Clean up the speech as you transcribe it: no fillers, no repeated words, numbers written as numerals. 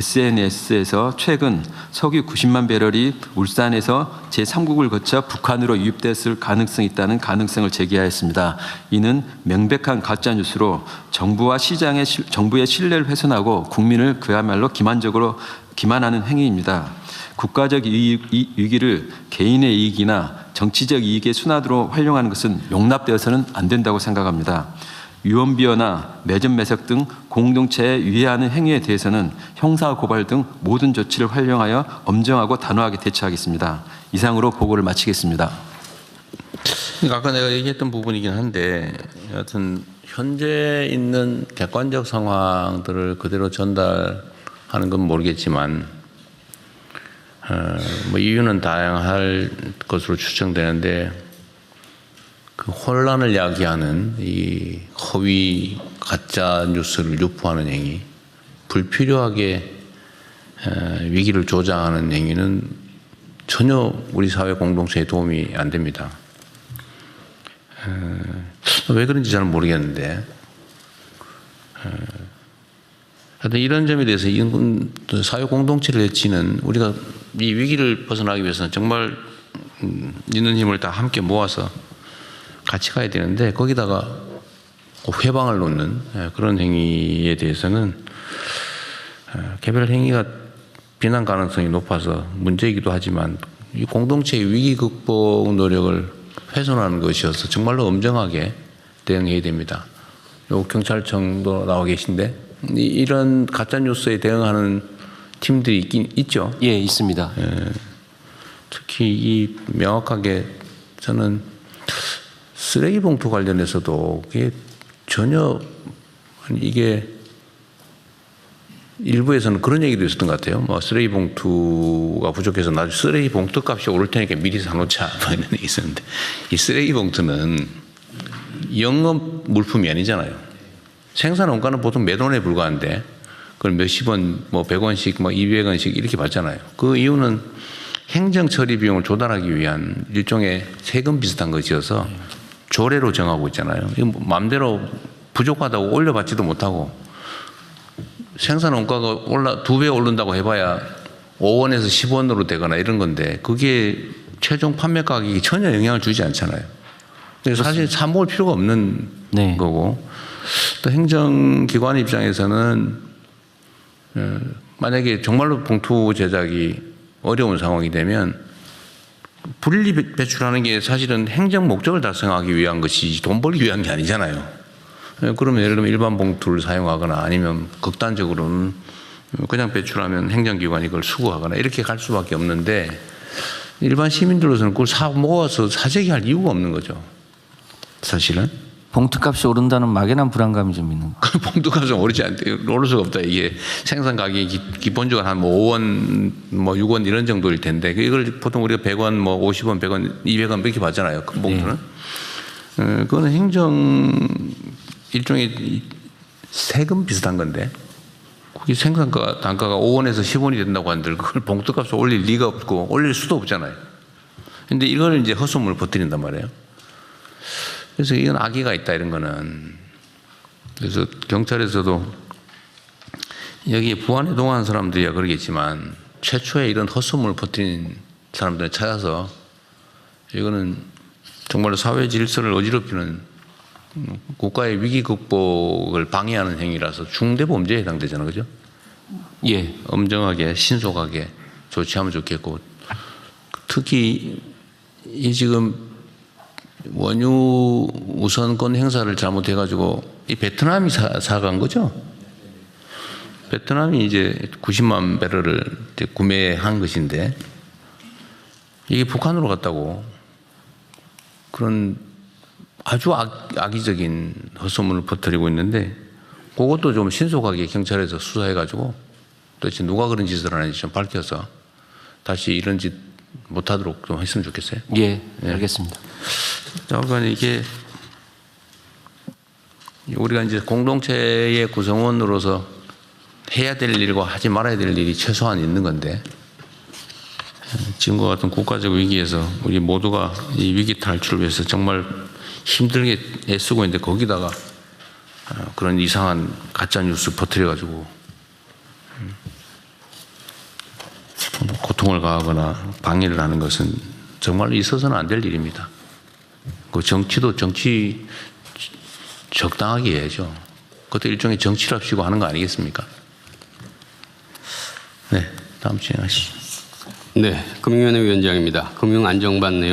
SNS에서 최근 석유 90만 배럴이 울산에서 제3국을 거쳐 북한으로 유입됐을 가능성이 있다는 가능성을 제기하였습니다. 이는 명백한 가짜뉴스로 정부의 신뢰를 훼손하고 국민을 그야말로 기만하는 행위입니다. 국가적 위기를 개인의 이익이나 정치적 이익의 순환으로 활용하는 것은 용납되어서는 안 된다고 생각합니다. 유언비어나 매점 매석 등 공동체에 위해하는 행위에 대해서는 형사 고발 등 모든 조치를 활용하여 엄정하고 단호하게 대처하겠습니다. 이상으로 보고를 마치겠습니다. 아까 내가 얘기했던 부분이긴 한데 여하튼 현재 있는 객관적 상황들을 그대로 전달하는 건 모르겠지만 뭐 이유는 다양할 것으로 추정되는데 그 혼란을 야기하는 이 허위 가짜 뉴스를 유포하는 행위, 불필요하게 위기를 조장하는 행위는 전혀 우리 사회 공동체에 도움이 안 됩니다. 왜 그런지 잘 모르겠는데 하여튼 이런 점에 대해서 사회 공동체를 해치는 우리가 이 위기를 벗어나기 위해서는 정말 있는 힘을 다 함께 모아서 같이 가야 되는데 거기다가 회방을 놓는 그런 행위에 대해서는 개별 행위가 비난 가능성이 높아서 문제이기도 하지만 이 공동체의 위기 극복 노력을 훼손하는 것이어서 정말로 엄정하게 대응해야 됩니다. 요 경찰청도 나와 계신데 이런 가짜 뉴스에 대응하는 팀들이 있죠? 예, 있습니다. 특히 이 명확하게 저는 쓰레기 봉투 관련해서도 그게 전혀 이게 일부에서는 그런 얘기도 있었던 것 같아요. 뭐 쓰레기 봉투가 부족해서 나중에 쓰레기 봉투 값이 오를 테니까 미리 사놓자 뭐 이런 얘기 있었는데 이 쓰레기 봉투는 영업 물품이 아니잖아요. 생산 원가는 보통 몇 원에 불과한데 그걸 몇십 원, 뭐 100원씩, 뭐 200원씩 이렇게 받잖아요. 그 이유는 행정 처리 비용을 조달하기 위한 일종의 세금 비슷한 것이어서 조례로 정하고 있잖아요. 이거 마음대로 부족하다고 올려받지도 못하고 생산 원가가 2배 오른다고 해봐야 5원에서 10원으로 되거나 이런 건데 그게 최종 판매 가격이 전혀 영향을 주지 않잖아요. 그래서 사실 사 먹을 필요가 없는 네. 거고 또 행정기관 입장에서는 만약에 정말로 봉투 제작이 어려운 상황이 되면 불일리 배출하는 게 사실은 행정 목적을 달성하기 위한 것이지 돈 벌기 위한 게 아니잖아요. 그러면 예를 들면 일반 봉투를 사용하거나 아니면 극단적으로는 그냥 배출하면 행정기관이 그걸 수거하거나 이렇게 갈 수밖에 없는데 일반 시민들로서는 그걸 사 모아서 사재기할 이유가 없는 거죠. 사실은. 봉투값이 오른다는 막연한 불안감이 좀 있는 거. 봉투값은 오를 수가 없다. 이게 생산 가격이 기본적으로 한 뭐 5원, 뭐 6원 이런 정도일 텐데 이걸 보통 우리가 100원, 뭐 50원, 100원, 200원 이렇게 받잖아요. 큰 봉투는. 네. 그거는 행정 일종의 세금 비슷한 건데 그게 생산가 단가가 5원에서 10원이 된다고 하는데 그걸 봉투값을 올릴 리가 없고 올릴 수도 없잖아요. 근데 이걸 이제 헛소문을 퍼뜨린단 말이에요. 그래서 이건 악의가 있다 이런 거는. 그래서 경찰에서도 여기에 부안에 동원한 사람들이야 그러겠지만 최초에 이런 헛소문을 퍼뜨린 사람들을 찾아서 이거는 정말로 사회 질서를 어지럽히는 국가의 위기 극복을 방해하는 행위라서 중대범죄에 해당되잖아요. 그죠? 예. 엄정하게 신속하게 조치하면 좋겠고 특히 이 지금 원유 우선권 행사를 잘못해가지고 이 베트남이 사간 거죠. 베트남이 이제 90만 배럴을 이제 구매한 것인데 이게 북한으로 갔다고 그런 아주 악의적인 헛소문을 퍼뜨리고 있는데 그것도 좀 신속하게 경찰에서 수사해가지고 도대체 누가 그런 짓을 하는지 좀 밝혀서 다시 이런 짓 못하도록 좀 했으면 좋겠어요. 예, 알겠습니다. 그러니까 이게 우리가 이제 공동체의 구성원으로서 해야 될 일과 하지 말아야 될 일이 최소한 있는 건데 지금과 같은 국가적 위기에서 우리 모두가 이 위기 탈출을 위해서 정말 힘들게 애쓰고 있는데 거기다가 그런 이상한 가짜 뉴스 퍼뜨려가지고 고통을 가하거나 방해를 하는 것은 정말 있어서는 안 될 일입니다. 그 정치도 정치 적당하게 해야죠. 그것도 일종의 정치랍시고 하는 거 아니겠습니까? 네, 다음 진행하시죠. 네, 금융위원회 위원장입니다. 금융 안정반 내용